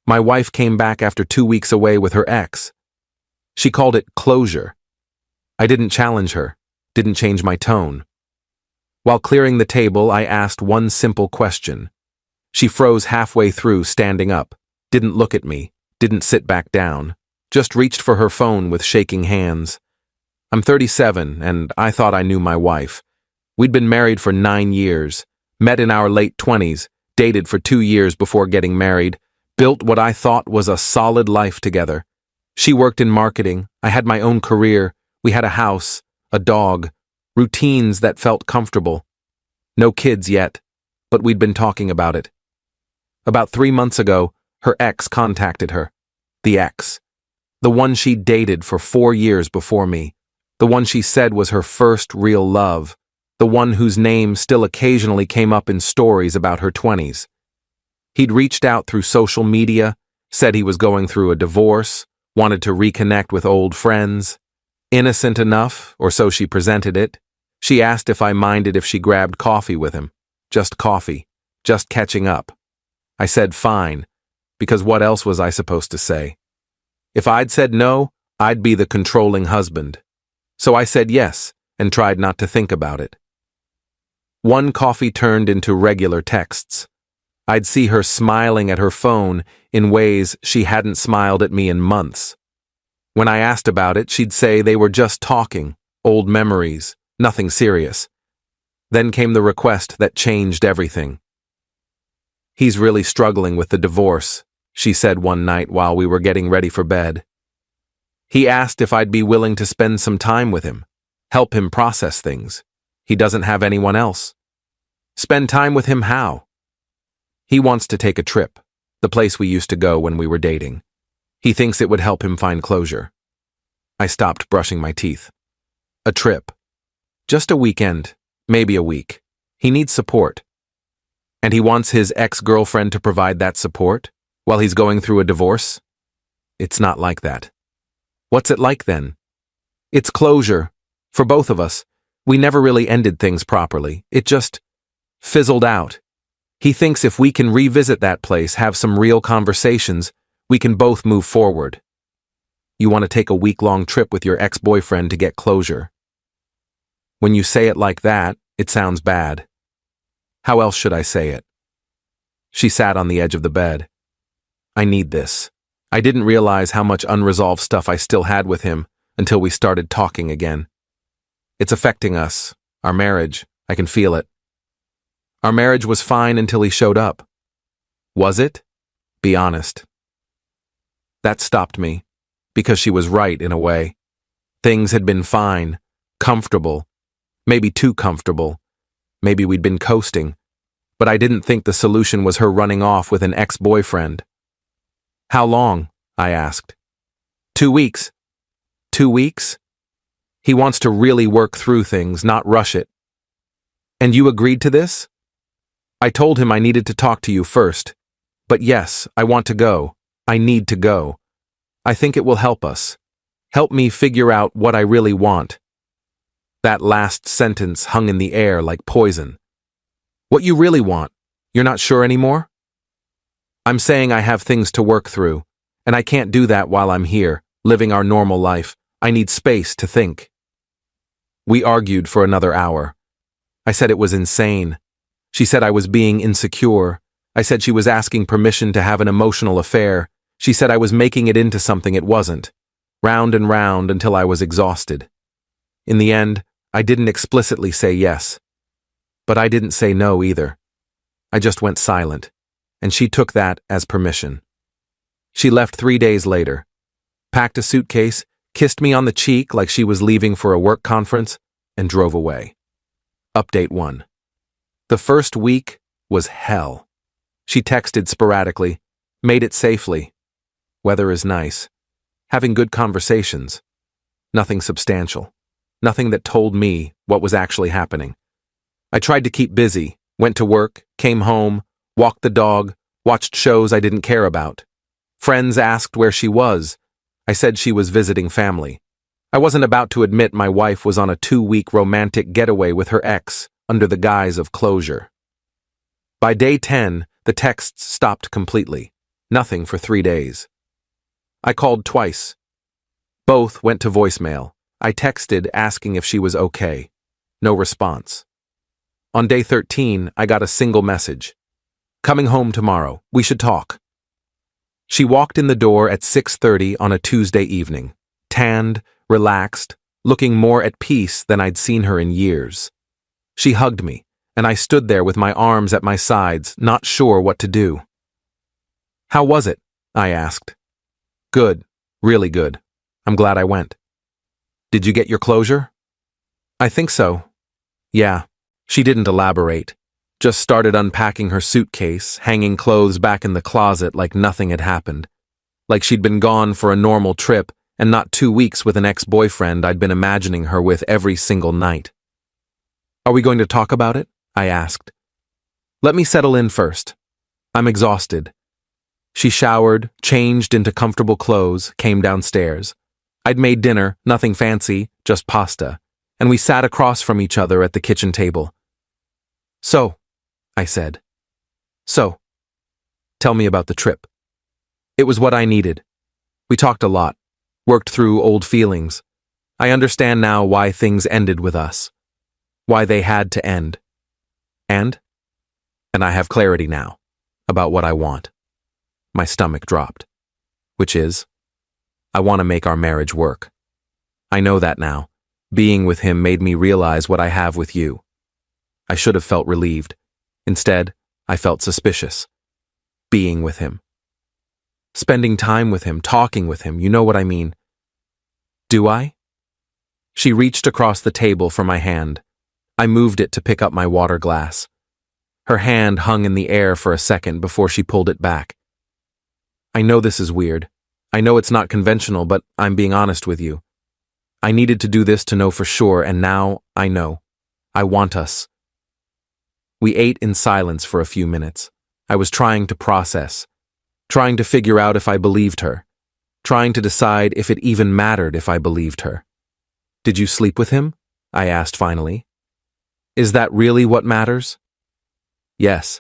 My wife came back after 2 weeks away with her ex. She called it closure. I didn't challenge her, didn't change my tone. While clearing the table, I asked one simple question. She froze halfway through, standing up, didn't look at me, didn't sit back down, just reached for her phone with shaking hands. I'm 37, and I thought I knew my wife. We'd been married for 9 years, met in our late 20s, dated for 2 years before getting married, built what I thought was a solid life together. She worked in marketing, I had my own career, we had a house, a dog, routines that felt comfortable. No kids yet, but we'd been talking about it. About 3 months ago, her ex contacted her. The ex. The one she dated for 4 years before me. The one she said was her first real love. The one whose name still occasionally came up in stories about her 20s. He'd reached out through social media, said he was going through a divorce, wanted to reconnect with old friends. Innocent enough, or so she presented it. She asked if I minded if she grabbed coffee with him. Just coffee. Just catching up. I said fine, because what else was I supposed to say? If I'd said no, I'd be the controlling husband. So I said yes, and tried not to think about it. One coffee turned into regular texts. I'd see her smiling at her phone in ways she hadn't smiled at me in months. When I asked about it, she'd say they were just talking, old memories, nothing serious. Then came the request that changed everything. He's really struggling with the divorce, she said one night while we were getting ready for bed. He asked if I'd be willing to spend some time with him, help him process things. He doesn't have anyone else. Spend time with him how? He wants to take a trip, the place we used to go when we were dating. He thinks it would help him find closure. I stopped brushing my teeth. A trip. Just a weekend, maybe a week. He needs support. And he wants his ex-girlfriend to provide that support while he's going through a divorce? It's not like that. What's it like then? It's closure. For both of us. We never really ended things properly. It just fizzled out. He thinks if we can revisit that place, have some real conversations, we can both move forward. You want to take a week-long trip with your ex-boyfriend to get closure. When you say it like that, it sounds bad. How else should I say it? She sat on the edge of the bed. I need this. I didn't realize how much unresolved stuff I still had with him until we started talking again. It's affecting us, our marriage. I can feel it. Our marriage was fine until he showed up. Was it? Be honest. That stopped me, because she was right in a way. Things had been fine, comfortable, maybe too comfortable. Maybe we'd been coasting, but I didn't think the solution was her running off with an ex-boyfriend. How long? I asked. 2 weeks. 2 weeks? He wants to really work through things, not rush it. And you agreed to this? I told him I needed to talk to you first. But yes, I want to go. I need to go. I think it will help us. Help me figure out what I really want. That last sentence hung in the air like poison. What you really want? You're not sure anymore? I'm saying I have things to work through, and I can't do that while I'm here, living our normal life. I need space to think. We argued for another hour. I said it was insane. She said I was being insecure. I said she was asking permission to have an emotional affair. She said I was making it into something it wasn't. Round and round until I was exhausted. In the end, I didn't explicitly say yes. But I didn't say no either. I just went silent, and she took that as permission. She left 3 days later, packed a suitcase, kissed me on the cheek like she was leaving for a work conference, and drove away. Update 1. The first week was hell. She texted sporadically, made it safely. Weather is nice. Having good conversations. Nothing substantial. Nothing that told me what was actually happening. I tried to keep busy, went to work, came home, walked the dog, watched shows I didn't care about. Friends asked where she was. I said she was visiting family. I wasn't about to admit my wife was on a 2-week romantic getaway with her ex under the guise of closure. By day 10, the texts stopped completely. Nothing for 3 days. I called twice. Both went to voicemail. I texted asking if she was okay. No response. On day 13, I got a single message. Coming home tomorrow. We should talk. She walked in the door at 6:30 on a Tuesday evening, tanned, relaxed, looking more at peace than I'd seen her in years. She hugged me, and I stood there with my arms at my sides, not sure what to do. How was it? I asked. Good, really good. I'm glad I went. Did you get your closure? I think so. Yeah. She didn't elaborate. Just started unpacking her suitcase, hanging clothes back in the closet like nothing had happened. Like she'd been gone for a normal trip and not 2 weeks with an ex-boyfriend I'd been imagining her with every single night. Are we going to talk about it? I asked. Let me settle in first. I'm exhausted. She showered, changed into comfortable clothes, came downstairs. I'd made dinner, nothing fancy, just pasta, and we sat across from each other at the kitchen table. So, I said. So, tell me about the trip. It was what I needed. We talked a lot, worked through old feelings. I understand now why things ended with us, why they had to end. And I have clarity now about what I want. My stomach dropped, which is, I want to make our marriage work. I know that now. Being with him made me realize what I have with you. I should have felt relieved. Instead, I felt suspicious. Being with him. Spending time with him, talking with him, you know what I mean. Do I? She reached across the table for my hand. I moved it to pick up my water glass. Her hand hung in the air for a second before she pulled it back. I know this is weird. I know it's not conventional, but I'm being honest with you. I needed to do this to know for sure, and now I know. I want us. We ate in silence for a few minutes. I was trying to process, trying to figure out if I believed her, trying to decide if it even mattered if I believed her. Did you sleep with him? I asked finally. Is that really what matters? Yes.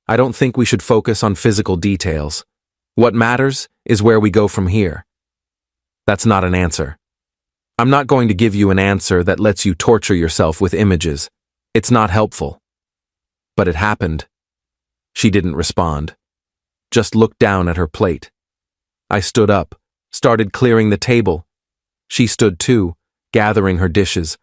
I don't think we should focus on physical details. What matters is where we go from here. That's not an answer. I'm not going to give you an answer that lets you torture yourself with images. It's not helpful. But it happened. She didn't respond. Just looked down at her plate. I stood up, started clearing the table. She stood too, gathering her dishes.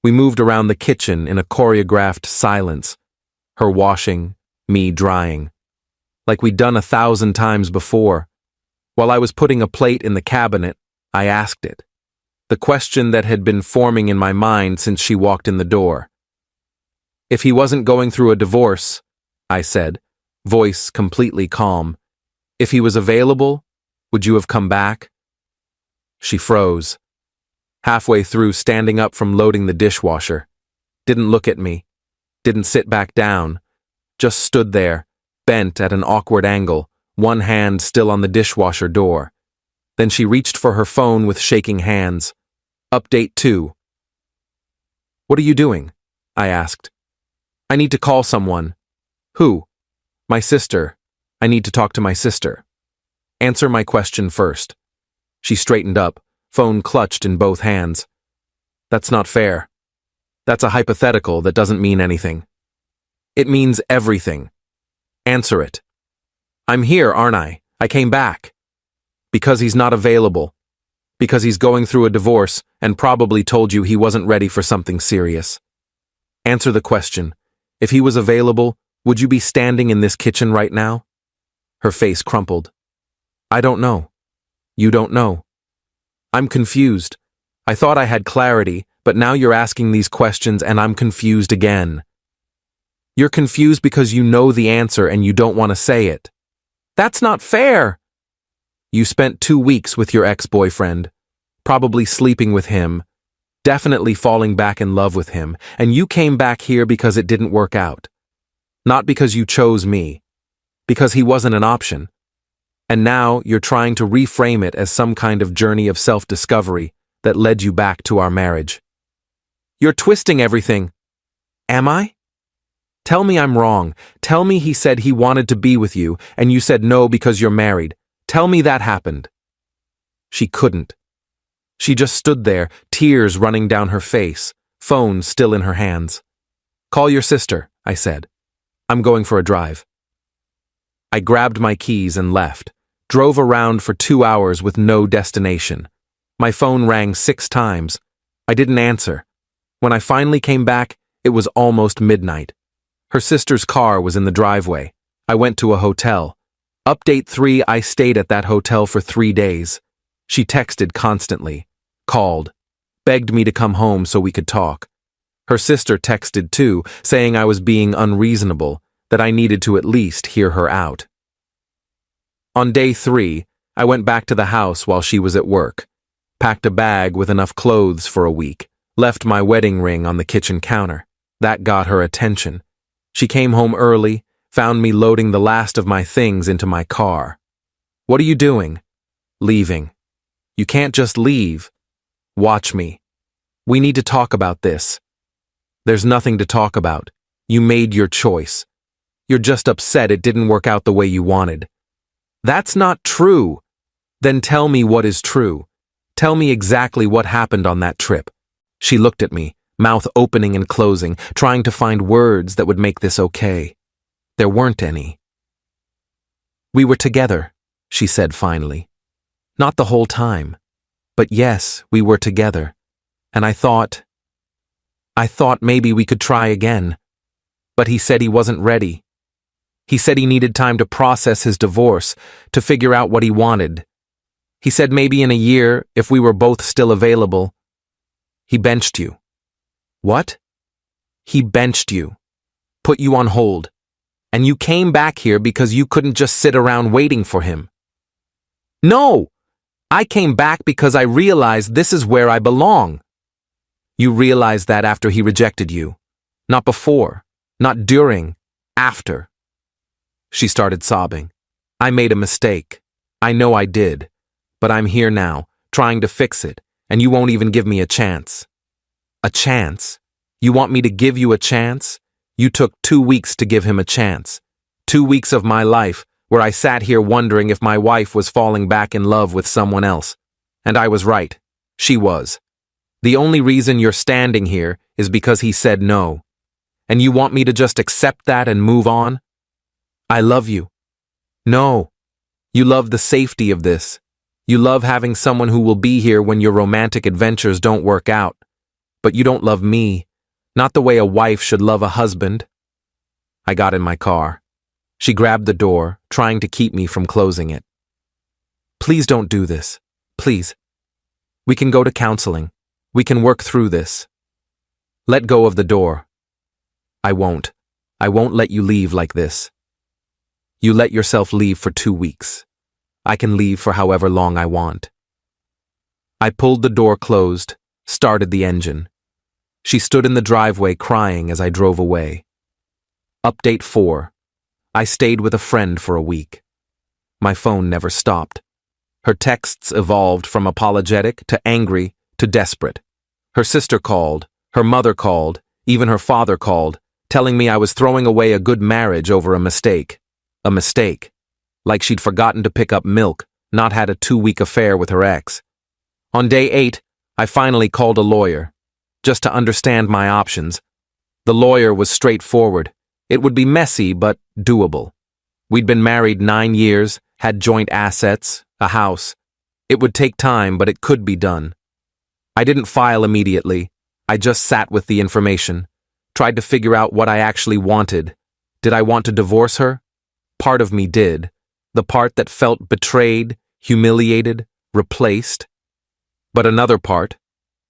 We moved around the kitchen in a choreographed silence, her washing, me drying. Like we'd done 1,000 times before. While I was putting a plate in the cabinet, I asked it. The question that had been forming in my mind since she walked in the door. If he wasn't going through a divorce, I said, voice completely calm, if he was available, would you have come back? She froze. Halfway through standing up from loading the dishwasher. Didn't look at me. Didn't sit back down. Just stood there, bent at an awkward angle, one hand still on the dishwasher door. Then she reached for her phone with shaking hands. Update 2. What are you doing? I asked. I need to call someone. Who? My sister. I need to talk to my sister. Answer my question first. She straightened up, phone clutched in both hands. That's not fair. That's a hypothetical that doesn't mean anything. It means everything. Answer it. I'm here, aren't I? I came back. Because he's not available. Because he's going through a divorce and probably told you he wasn't ready for something serious. Answer the question. If he was available, would you be standing in this kitchen right now? Her face crumpled. I don't know. You don't know. I'm confused. I thought I had clarity, but now you're asking these questions and I'm confused again. You're confused because you know the answer and you don't want to say it. That's not fair. You spent 2 weeks with your ex-boyfriend, probably sleeping with him, definitely falling back in love with him, and you came back here because it didn't work out. Not because you chose me, because he wasn't an option. And now you're trying to reframe it as some kind of journey of self-discovery that led you back to our marriage. You're twisting everything. Am I? Tell me I'm wrong. Tell me he said he wanted to be with you, and you said no because you're married. Tell me that happened." She couldn't. She just stood there, tears running down her face, phone still in her hands. "Call your sister," I said. "I'm going for a drive." I grabbed my keys and left, drove around for 2 hours with no destination. My phone rang 6 times. I didn't answer. When I finally came back, it was almost midnight. Her sister's car was in the driveway. I went to a hotel. Update 3, I stayed at that hotel for 3 days. She texted constantly, called, begged me to come home so we could talk. Her sister texted too, saying I was being unreasonable, that I needed to at least hear her out. On day 3, I went back to the house while she was at work, packed a bag with enough clothes for a week, left my wedding ring on the kitchen counter. That got her attention. She came home early, found me loading the last of my things into my car. "What are you doing?" "Leaving." "You can't just leave." "Watch me. We need to talk about this." "There's nothing to talk about. You made your choice. You're just upset it didn't work out the way you wanted." "That's not true." "Then tell me what is true. Tell me exactly what happened on that trip." She looked at me, mouth opening and closing, trying to find words that would make this okay. There weren't any. "We were together," she said finally. "Not the whole time. But yes, we were together. And I thought maybe we could try again. But he said he wasn't ready. He said he needed time to process his divorce, to figure out what he wanted. He said maybe in a year, if we were both still available. He benched you." "What?" "He benched you. Put you on hold. And you came back here because you couldn't just sit around waiting for him." "No! I came back because I realized this is where I belong." "You realized that after he rejected you. Not before. Not during. After." She started sobbing. "I made a mistake. I know I did. But I'm here now, trying to fix it, and you won't even give me a chance." "A chance? You want me to give you a chance? You took 2 weeks to give him a chance. 2 weeks of my life where I sat here wondering if my wife was falling back in love with someone else. And I was right. She was. The only reason you're standing here is because he said no. And you want me to just accept that and move on? I love you." "No. You love the safety of this. You love having someone who will be here when your romantic adventures don't work out. But you don't love me, not the way a wife should love a husband." I got in my car. She grabbed the door, trying to keep me from closing it. "Please don't do this. Please. We can go to counseling. We can work through this." "Let go of the door." "I won't. I won't let you leave like this." "You let yourself leave for 2 weeks. I can leave for however long I want." I pulled the door closed, started the engine. She stood in the driveway crying as I drove away. Update 4. I stayed with a friend for a week. My phone never stopped. Her texts evolved from apologetic to angry to desperate. Her sister called, her mother called, even her father called, telling me I was throwing away a good marriage over a mistake. A mistake. Like she'd forgotten to pick up milk, not had a 2-week affair with her ex. On day 8, I finally called a lawyer, just to understand my options. The lawyer was straightforward. It would be messy, but doable. We'd been married 9 years, had joint assets, a house. It would take time, but it could be done. I didn't file immediately. I just sat with the information, tried to figure out what I actually wanted. Did I want to divorce her? Part of me did. The part that felt betrayed, humiliated, replaced. But another part,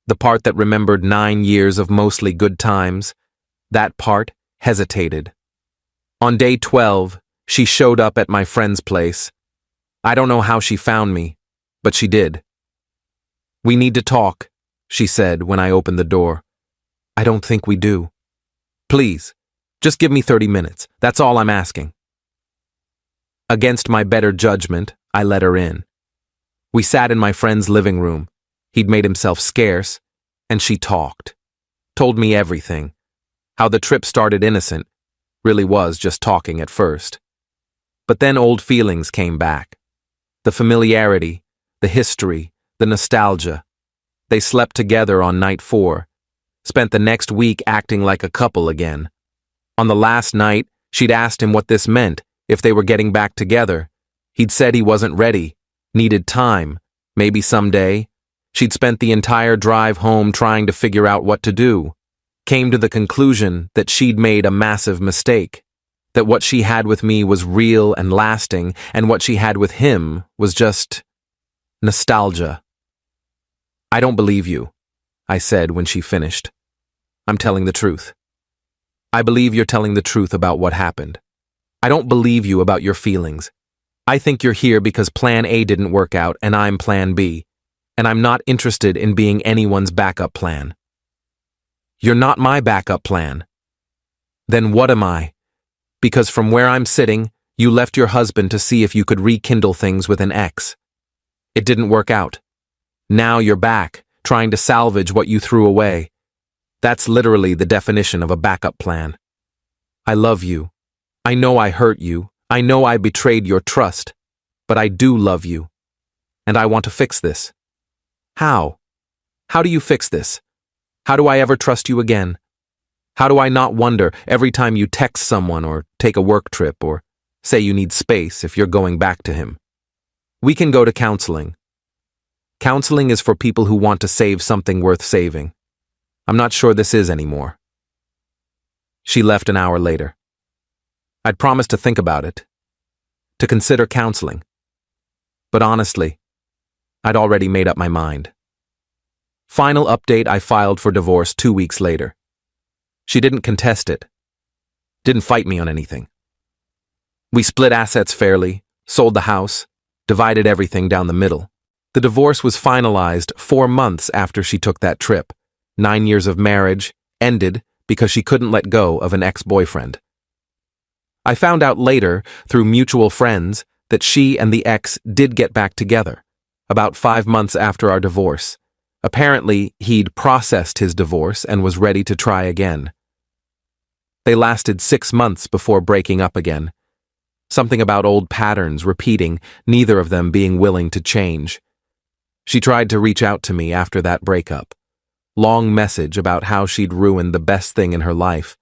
the part that remembered 9 years of mostly good times, that part hesitated. On day 12, she showed up at my friend's place. I don't know how she found me, but she did. "We need to talk," she said when I opened the door. "I don't think we do." "Please, just give me 30 minutes. That's all I'm asking." Against my better judgment, I let her in. We sat in my friend's living room. He'd made himself scarce, and she talked. Told me everything. How the trip started innocent. Really was just talking at first. But then old feelings came back. The familiarity, the history, the nostalgia. They slept together on night 4, spent the next week acting like a couple again. On the last night, she'd asked him what this meant, if they were getting back together. He'd said he wasn't ready, needed time, maybe someday. She'd spent the entire drive home trying to figure out what to do. Came to the conclusion that she'd made a massive mistake. That what she had with me was real and lasting, and what she had with him was just nostalgia. "I don't believe you," I said when she finished. "I'm telling the truth. I believe you're telling the truth about what happened. I don't believe you about your feelings. I think you're here because plan A didn't work out and I'm plan B, and I'm not interested in being anyone's backup plan." "You're not my backup plan." "Then what am I? Because from where I'm sitting, you left your husband to see if you could rekindle things with an ex. It didn't work out. Now you're back, trying to salvage what you threw away. That's literally the definition of a backup plan. I love you. I know I hurt you. I know I betrayed your trust. But I do love you. And I want to fix this." "How? How do you fix this? How do I ever trust you again? How do I not wonder every time you text someone or take a work trip or say you need space if you're going back to him? We can go to counseling. Counseling is for people who want to save something worth saving. I'm not sure this is anymore." She left an hour later. I'd promised to think about it, to consider counseling. But honestly, I'd already made up my mind. Final update: I filed for divorce 2 weeks later. She didn't contest it. Didn't fight me on anything. We split assets fairly, sold the house, divided everything down the middle. The divorce was finalized 4 months after she took that trip. 9 years of marriage ended because she couldn't let go of an ex-boyfriend. I found out later, through mutual friends, that she and the ex did get back together, about 5 months after our divorce. Apparently, he'd processed his divorce and was ready to try again. They lasted 6 months before breaking up again. Something about old patterns repeating, neither of them being willing to change. She tried to reach out to me after that breakup. Long message about how she'd ruined the best thing in her life,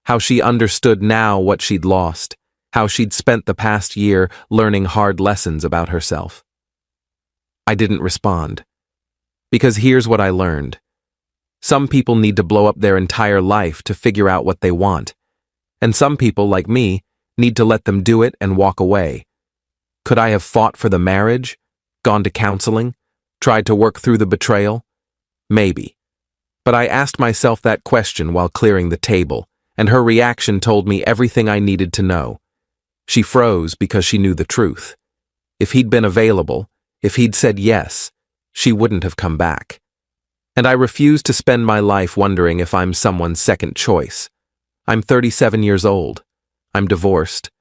how she understood now what she'd lost, how she'd spent the past year learning hard lessons about herself. I didn't respond. Because here's what I learned. Some people need to blow up their entire life to figure out what they want. And some people, like me, need to let them do it and walk away. Could I have fought for the marriage? Gone to counseling? Tried to work through the betrayal? Maybe. But I asked myself that question while clearing the table, and her reaction told me everything I needed to know. She froze because she knew the truth. If he'd been available, if he'd said yes, she wouldn't have come back. And I refuse to spend my life wondering if I'm someone's second choice. I'm 37 years old. I'm divorced.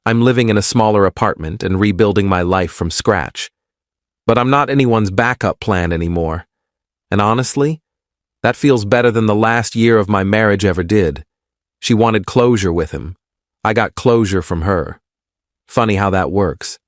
I'm living in a smaller apartment and rebuilding my life from scratch. But I'm not anyone's backup plan anymore. And honestly, that feels better than the last year of my marriage ever did. She wanted closure with him. I got closure from her. Funny how that works.